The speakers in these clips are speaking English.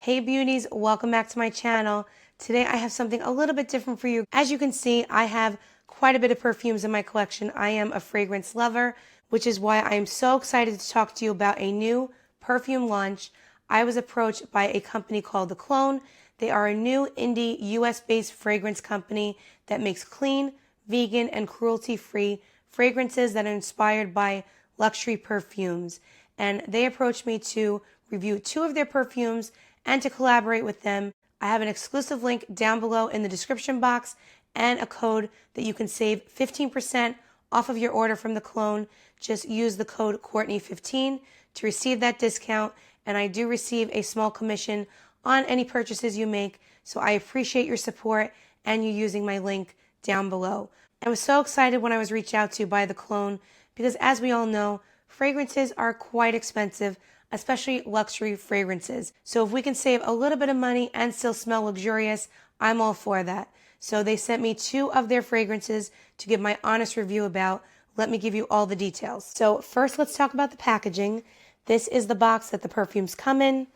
Hey beauties, welcome back to my channel. Today I have something a little bit different for you. As you can see, I have quite a bit of perfumes in my collection. I am a fragrance lover, which is why I am so excited to talk to you about a new perfume launch. I was approached by a company called The Clone. They are a new indie US-based fragrance company that makes clean, vegan, and cruelty-free fragrances that are inspired by luxury perfumes. And they approached me to review 2 of their perfumes and to collaborate with them. I have an exclusive link down below in the description box and a code that you can save 15% off of your order from The Clone. Just use the code Courtney15 to receive that discount, and I do receive a small commission on any purchases you make, so I appreciate your support and you using my link down below. I was so excited when I was reached out to by The Clone because, as we all know, fragrances are quite expensive, especially luxury fragrances. So if we can save a little bit of money and still smell luxurious, I'm all for that. So they sent me 2 of their fragrances to give my honest review about. Let me give you all the details. So first, let's talk about the packaging. This is the box that the perfumes come in,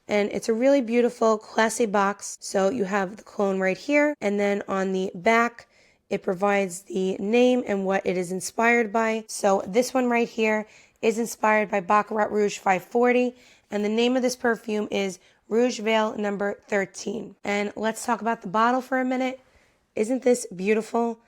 and it's a really beautiful, classy box. So you have the Clone right here, and then on the back, it provides the name and what it is inspired by. So this one right here is inspired by Baccarat Rouge 540, and the name of this perfume is Rouge Veil No. 13. And let's talk about the bottle for a minute. Isn't this beautiful?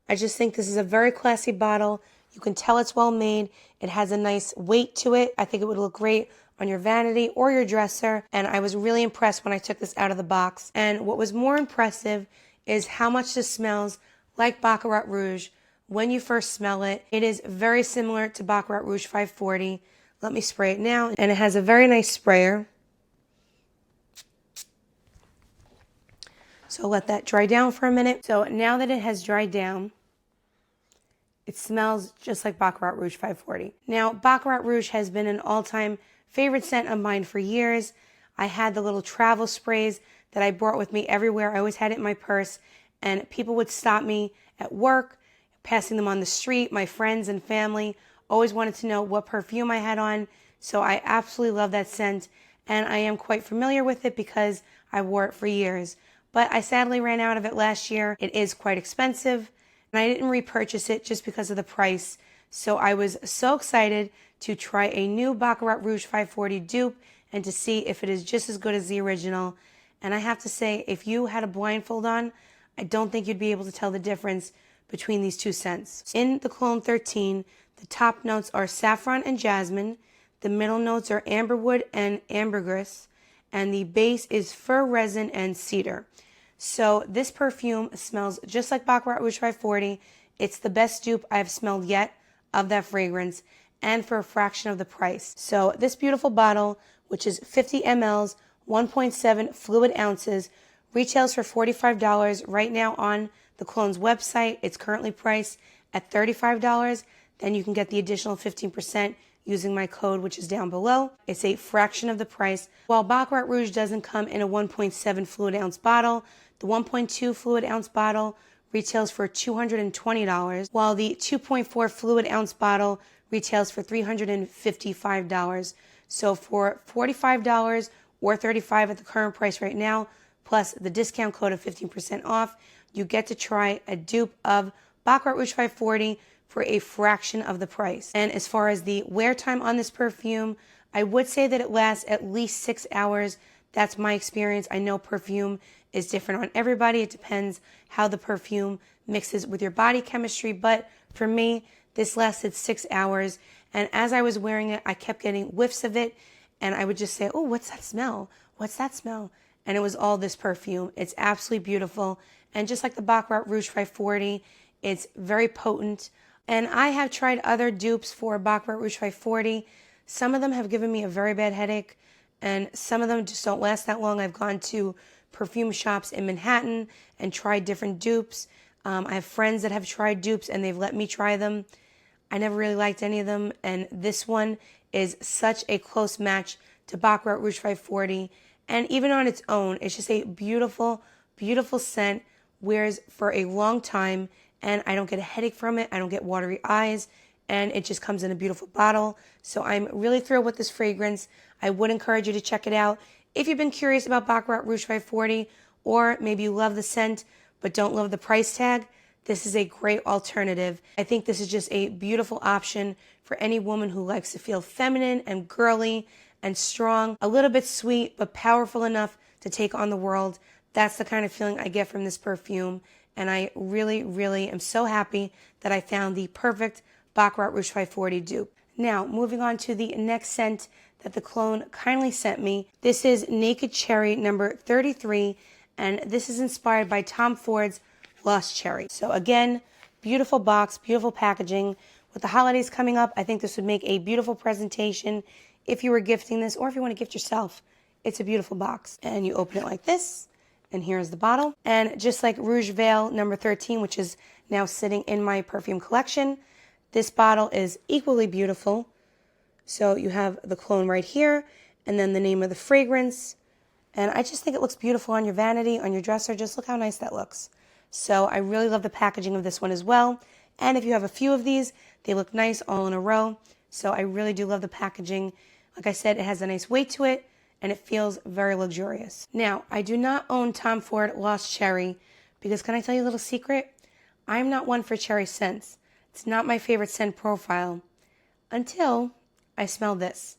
I just think this is a very classy bottle. You can tell it's well made. It has a nice weight to it. I think it would look great on your vanity or your dresser, and I was really impressed when I took this out of the box. And what was more impressive is how much this smells like Baccarat Rouge. When you first smell it, it is very similar to Baccarat Rouge 540. Let me spray it now. And it has a very nice sprayer. So let that dry down for a minute. So now that it has dried down, it smells just like Baccarat Rouge 540. Now, Baccarat Rouge has been an all-time favorite scent of mine for years. I had the little travel sprays that I brought with me everywhere. I always had it in my purse, and people would stop me at work, passing them on the street. My friends and family always wanted to know what perfume I had on, so I absolutely love that scent, and I am quite familiar with it because I wore it for years. But I sadly ran out of it last year. It is quite expensive, and I didn't repurchase it just because of the price. So I was so excited to try a new Baccarat Rouge 540 dupe and to see if it is just as good as the original. And I have to say, if you had a blindfold on, I don't think you'd be able to tell the difference between these 2 scents. In the Clone 13, the top notes are saffron and jasmine, the middle notes are amberwood and ambergris, and the base is fir resin and cedar. So this perfume smells just like Baccarat Rouge 540. It's the best dupe I've smelled yet of that fragrance, and for a fraction of the price. So this beautiful bottle, which is 50 mLs, 1.7 fluid ounces, retails for $45 right now on the Clone's website. It's currently priced at $35. Then you can get the additional 15% using my code, which is down below. It's a fraction of the price. While Baccarat Rouge doesn't come in a 1.7 fluid ounce bottle, the 1.2 fluid ounce bottle retails for $220, while the 2.4 fluid ounce bottle retails for $355. So for $45 or $35 at the current price right now, plus the discount code of 15% off, you get to try a dupe of Baccarat Rouge 540 for a fraction of the price. And as far as the wear time on this perfume, I would say that it lasts at least 6 hours. That's my experience. I know perfume is different on everybody. It depends how the perfume mixes with your body chemistry. But for me, this lasted 6 hours. And as I was wearing it, I kept getting whiffs of it. And I would just say, oh, what's that smell? What's that smell? And it was all this perfume. It's absolutely beautiful. And just like the Baccarat Rouge 540, it's very potent. And I have tried other dupes for Baccarat Rouge 540. Some of them have given me a very bad headache, and some of them just don't last that long. I've gone to perfume shops in Manhattan and tried different dupes. I have friends that have tried dupes, and they've let me try them. I never really liked any of them, and this one is such a close match to Baccarat Rouge 540. And even on its own, it's just a beautiful, beautiful scent, wears for a long time, and I don't get a headache from it. I don't get watery eyes, and it just comes in a beautiful bottle. So I'm really thrilled with this fragrance. I would encourage you to check it out. if you've been curious about Baccarat Rouge 540, or maybe you love the scent but don't love the price tag, this is a great alternative. I think this is just a beautiful option for any woman who likes to feel feminine and girly and strong, a little bit sweet but powerful enough to take on the world. That's the kind of feeling I get from this perfume, and I really, really am so happy that I found the perfect Baccarat Rouge 540 dupe. Now, moving on to the next scent that the Clone kindly sent me. This is Naked Cherry number 33, and this is inspired by Tom Ford's Lost Cherry. So again, beautiful box, beautiful packaging. With the holidays coming up, I think this would make a beautiful presentation if you were gifting this, or if you want to gift yourself. It's a beautiful box. And you open it like this, and here's the bottle. And just like Rouge Veil number 13, which is now sitting in my perfume collection, this bottle is equally beautiful. So you have the Clone right here, and then the name of the fragrance. And I just think it looks beautiful on your vanity, on your dresser. Just look how nice that looks. So I really love the packaging of this one as well. And if you have a few of these, they look nice all in a row. So I really do love the packaging. Like I said, it has a nice weight to it, and it feels very luxurious. Now, I do not own Tom Ford Lost Cherry because, can I tell you a little secret? I'm not one for cherry scents. It's not my favorite scent profile until I smell this.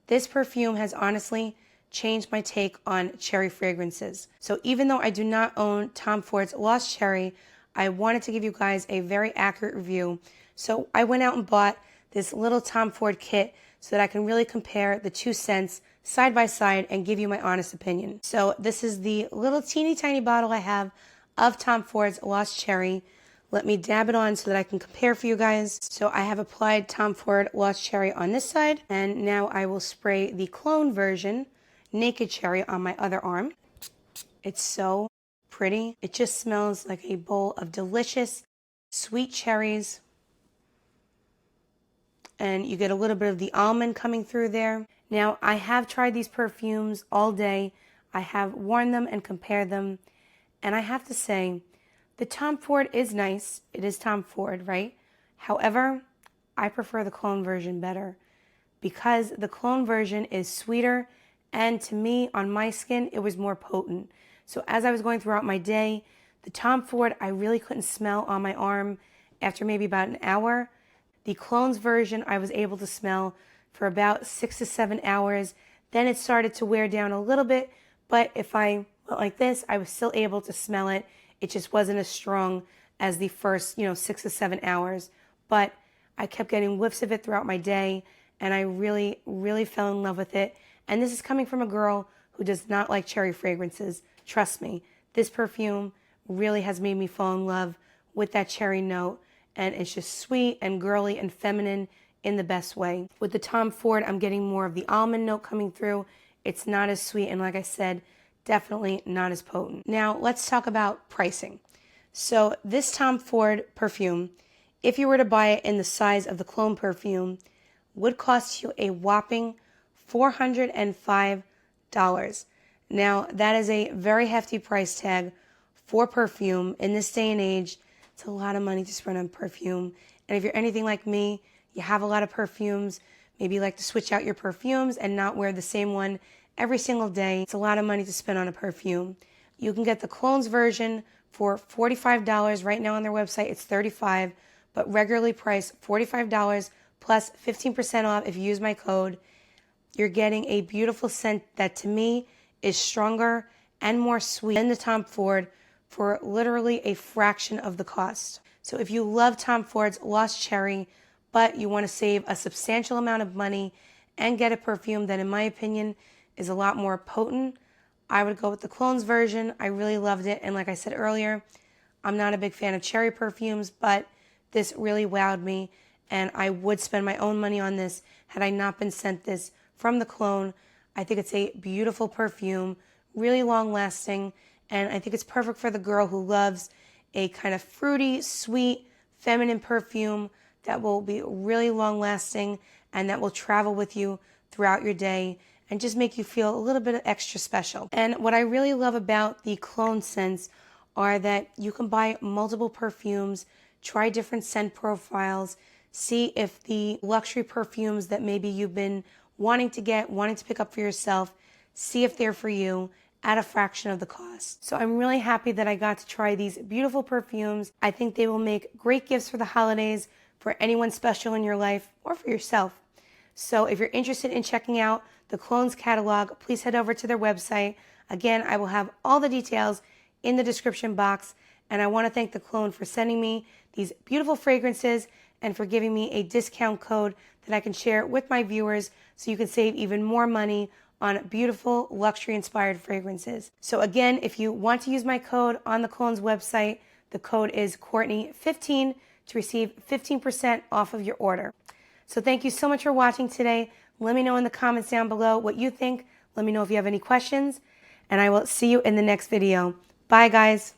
This perfume has honestly changed my take on cherry fragrances. So even though I do not own Tom Ford's Lost Cherry, I wanted to give you guys a very accurate review. So I went out and bought this little Tom Ford kit so that I can really compare the two scents side by side and give you my honest opinion. So this is the little teeny tiny bottle I have of Tom Ford's Lost Cherry. Let me dab it on so that I can compare for you guys. So I have applied Tom Ford Lost Cherry on this side, and now I will spray the Clone version, Naked Cherry, on my other arm. It's so pretty. It just smells like a bowl of delicious sweet cherries. And you get a little bit of the almond coming through there. Now, I have tried these perfumes all day. I have worn them and compared them. And I have to say, the Tom Ford is nice. It is Tom Ford, right? However, I prefer the Clone version better because the Clone version is sweeter, and to me, on my skin, it was more potent. So as I was going throughout my day, the Tom Ford I really couldn't smell on my arm after maybe about an hour. The Clone's version I was able to smell for about 6 to 7 hours. Then it started to wear down a little bit, but if I went like this, I was still able to smell it. It just wasn't as strong as the first, 6 to 7 hours. But I kept getting whiffs of it throughout my day, and I really, really fell in love with it. And this is coming from a girl who does not like cherry fragrances. Trust me, this perfume really has made me fall in love with that cherry note. And it's just sweet and girly and feminine in the best way. With the Tom Ford, I'm getting more of the almond note coming through. It's not as sweet, and like I said, definitely not as potent. Now, let's talk about pricing. So this Tom Ford perfume, if you were to buy it in the size of the Clone perfume, would cost you a whopping $405. Now, that is a very hefty price tag for perfume in this day and age. It's a lot of money to spend on perfume. And if you're anything like me, you have a lot of perfumes, maybe you like to switch out your perfumes and not wear the same one every single day. It's a lot of money to spend on a perfume. You can get the Clone's version for $45. Right now on their website, it's $35, but regularly priced $45 plus 15% off if you use my code. You're getting a beautiful scent that to me is stronger and more sweet than the Tom Ford for literally a fraction of the cost. So if you love Tom Ford's Lost Cherry, but you want to save a substantial amount of money and get a perfume that, in my opinion, is a lot more potent, I would go with the Clone's version. I really loved it. And like I said earlier, I'm not a big fan of cherry perfumes, but this really wowed me. And I would spend my own money on this had I not been sent this from the Clone. I think it's a beautiful perfume, really long lasting. And I think it's perfect for the girl who loves a kind of fruity, sweet, feminine perfume that will be really long lasting and that will travel with you throughout your day and just make you feel a little bit extra special. And what I really love about the Clone scents are that you can buy multiple perfumes, try different scent profiles, see if the luxury perfumes that maybe you've been wanting to pick up for yourself see if they're for you at a fraction of the cost. So I'm really happy that I got to try these beautiful perfumes. I think they will make great gifts for the holidays, for anyone special in your life, or for yourself. So if you're interested in checking out the Clone's catalog, please head over to their website. Again, I will have all the details in the description box. And I want to thank the Clone for sending me these beautiful fragrances and for giving me a discount code that I can share with my viewers so you can save even more money on beautiful luxury-inspired fragrances. So again, if you want to use my code on the Clone's website, the code is Courtney15 to receive 15% off of your order. So thank you so much for watching today. Let me know in the comments down below what you think. Let me know if you have any questions, and I will see you in the next video. Bye, guys.